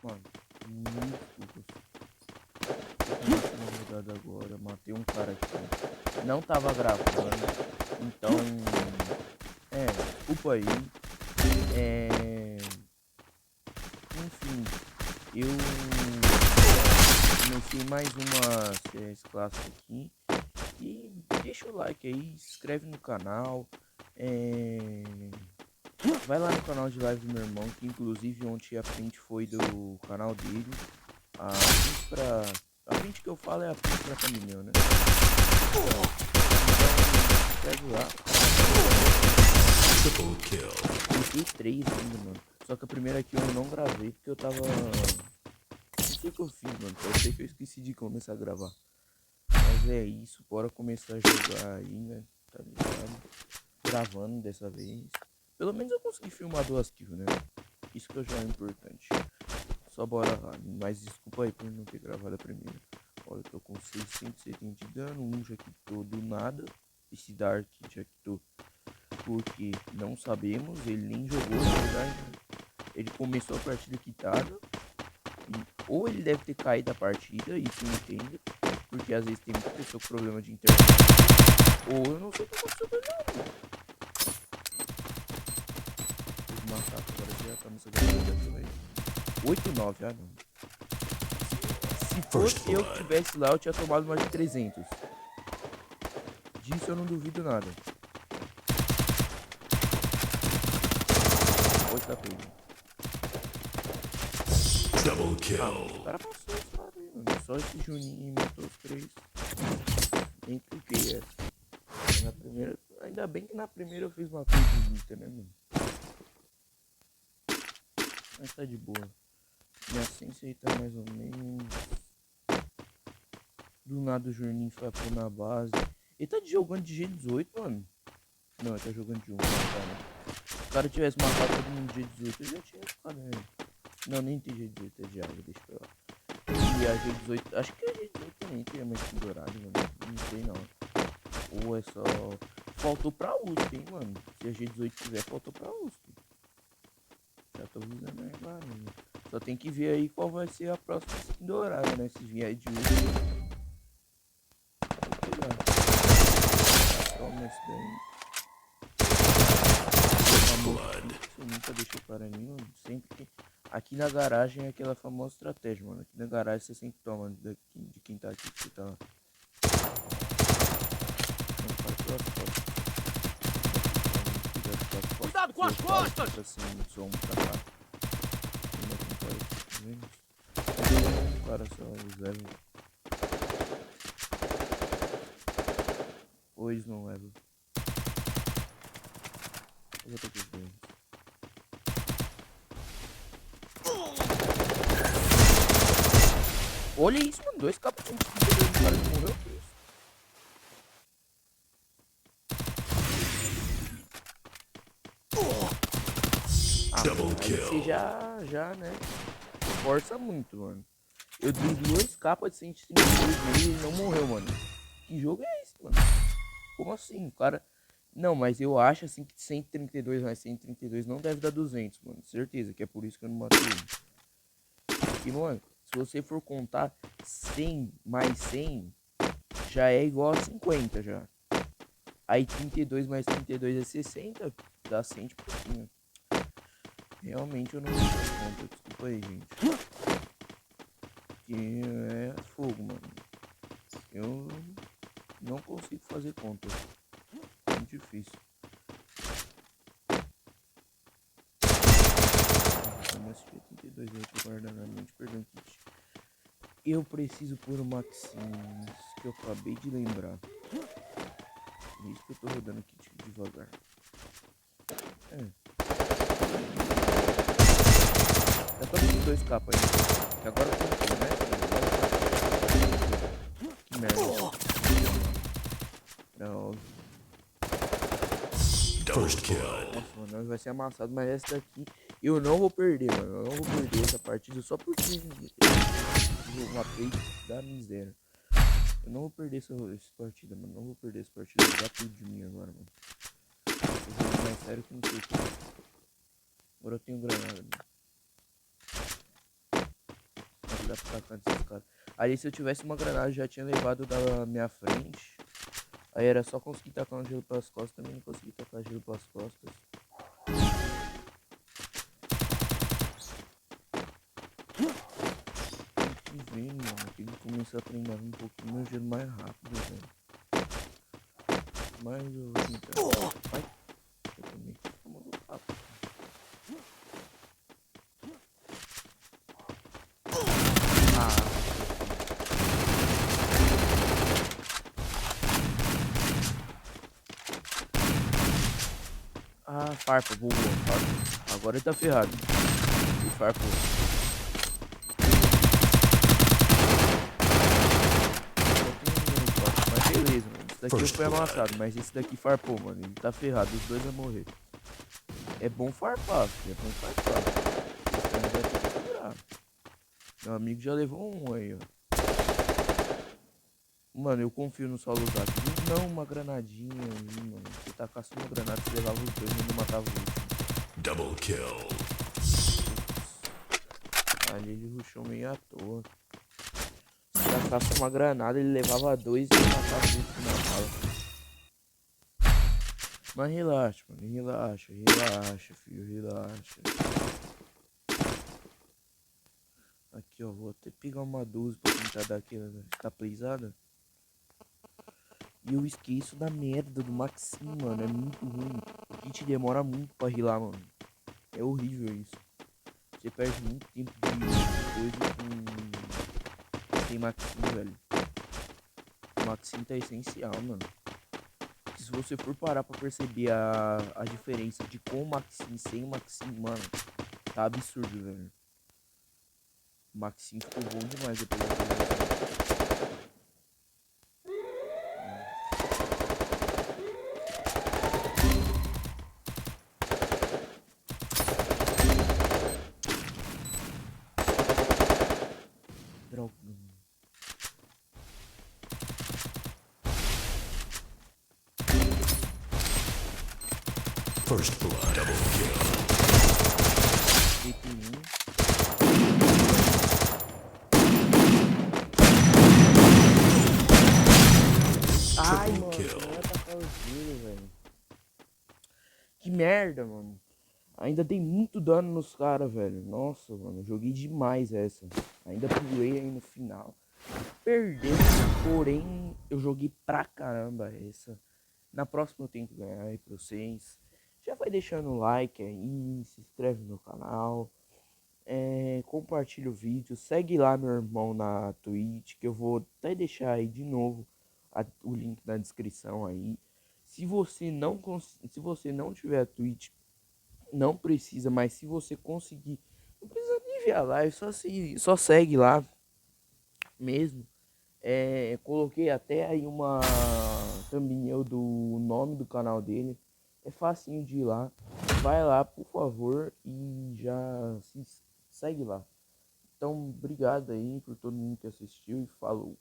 Mano, mil desculpas. Eu uma rodada agora, matei um cara aqui. Não tava gravando. Então, desculpa aí. Enfim, eu comecei mais uma CS clássica aqui. E deixa o like aí, se inscreve no canal. Vai lá no canal de live do meu irmão, que inclusive ontem a print foi do canal dele. A print que eu falo é a print pra thumbnail, né? Então, pego lá. Triple kill. Fiquei 3 ainda, mano. Só que a primeira aqui eu não gravei porque eu tava... Não sei o que eu fiz, mano. Eu sei que eu esqueci de começar a gravar. Mas é isso, bora começar a jogar aí, né? Tá ligado? Gravando dessa vez. Pelo menos eu consegui filmar 2 kills, né? Isso que já é importante. Só bora lá. Mas desculpa aí por não ter gravado a primeira. Olha, eu tô com 670 de dano. Um já quitou do nada. Esse Dark já quitou porque não sabemos. Ele nem jogou, na verdade. Ele começou a partida quitada. Ou ele deve ter caído da partida, isso eu entendo. Porque às vezes tem muita pessoa com problema de internet. Ou eu não sei o que aconteceu com ele, não. Matar agora já tá nessa galera também. 8-9, ah não. Se fosse eu que tivesse lá, eu tinha tomado mais de 300. Disso eu não duvido nada. Pode tá feio. Double kill. O cara passou, sabe, mano. Só esse Juninho matou os 3. Nem cliquei essa. Na primeira, ainda bem que na primeira eu fiz uma coisa bonita, né, mano? Mas tá de boa. Minha sensei tá mais ou menos. Do nada o Juninho foi pôr na base. Ele tá jogando de G18, mano. Não, ele tá jogando de 1, cara. Se o cara tivesse matado todo mundo de G18, eu já tinha ficado, né? Não, nem tem G18, é de água, deixa pra lá. E a G18, acho que a G18 também tem uma skin dourada, mano. Não sei não. Ou é só... Faltou pra USP, hein, mano. Se a G18 tiver, faltou pra USP. Já tô avisando aí agora, mano. Só tem que ver aí qual vai ser a próxima skin dourada, né? Se vier de USP. Vou pegar. Toma esse daí. Você nunca deixa o cara ali, mano. Sempre que... Aqui na garagem é aquela famosa estratégia, mano. Aqui na garagem você sempre toma de quem tá aqui, que você tá lá. Cuidado com as costas! Assim, som pra cá. Um cara só, o Zé. Pois não é. Eu vou ter que ver. Olha isso, mano. 2 capas com o cara que morreu. Double kill. Você já, né? Força muito, mano. Eu dei 2 capas de 132 e ele não morreu, mano. Que jogo é esse, mano? Como assim? O cara... Não, mas eu acho assim que 132 mais 132 não deve dar 200, mano. Certeza que é por isso que eu não matei ele. E, mano, se você for contar 100 mais 100, já é igual a 50 já. Aí 32 mais 32 é 60, dá 100 por cima. Realmente eu não sei conta, desculpa aí, gente. Que é fogo, mano. Eu não consigo fazer conta. Muito difícil. Mas 32 aí, tô guardando a mente, perdão, kit. Eu preciso pôr o Maximus, que eu acabei de lembrar. É isso que eu tô rodando aqui devagar. Já tô com 2 capas aí. Que agora eu comprei, né? Que merda. Não. First kill. Nossa, mano, nós vai ser amassado, mas essa daqui eu não vou perder, mano. Eu não vou perder essa partida só porque eu matei da miséria. Eu não vou perder essa partida, mano. Não vou perder essa partida. Vou dar tudo de mim agora, mano. Eu jogo mais sério que não sei o que. Agora eu tenho granada, mano. que dá pra tacar nesses caras. Ali se eu tivesse uma granada, eu já tinha levado da minha frente. Aí era só conseguir tacar um gelo pelas costas, também não consegui tacar gelo pelas costas. Tem que ver, mano, tem que começar a treinar um pouquinho meu gelo mais rápido, velho. Mas eu vou tentar. Ai, eu também tomando papo. Farpa, boa, farpa. Agora ele tá ferrado. E farpou. Mas beleza, mano. Esse daqui eu fui amassado, mas esse daqui farpou, mano. Ele tá ferrado, os dois vão morrer. É bom farpar, filho. É bom farpar. Esse cara vai ter que segurar. Meu amigo já levou um aí, ó. Mano, eu confio no solo Zac. Não uma granadinha aí, mano. Se tacasse uma granada, você levava os dois e não matava o último. Double kill. Ali ele rushou meio à toa. Se tacasse uma granada, ele levava dois e matava o último na bala. Mas relaxa, mano. Relaxa, relaxa, filho. Relaxa. Aqui, ó. Vou até pegar uma 12 pra tentar dar aquela escaprizada. E eu esqueço da merda do Maxim, mano. É muito ruim. O kit demora muito pra healar, mano. É horrível isso. Você perde muito tempo de coisa com... sem Maxim, velho. O Maxim tá essencial, mano. Porque se você for parar pra perceber a diferença de com o Maxim e sem o Maxim, mano, tá absurdo, velho. O Maxim ficou bom demais depois da atualização. Droga. First blood. Double kill. Ai, mano, não ia atacar o gelo, velho. Que merda, mano. Ainda dei muito dano nos caras, velho. Nossa, mano, joguei demais essa. Ainda pulei aí no final. Perdeu, porém eu joguei pra caramba essa. Na próxima eu tenho que ganhar aí pra vocês. Já vai deixando o like aí, se inscreve no canal. Compartilha o vídeo, segue lá meu irmão na Twitch, que eu vou até deixar aí de novo o link na descrição aí. Se você não tiver a Twitch, não precisa, mas se você conseguir, não precisa nem ver a live, só segue lá mesmo. Coloquei até aí uma thumbnail do nome do canal dele. É facinho de ir lá. Vai lá, por favor, e já se segue lá. Então, obrigado aí por todo mundo que assistiu e falou.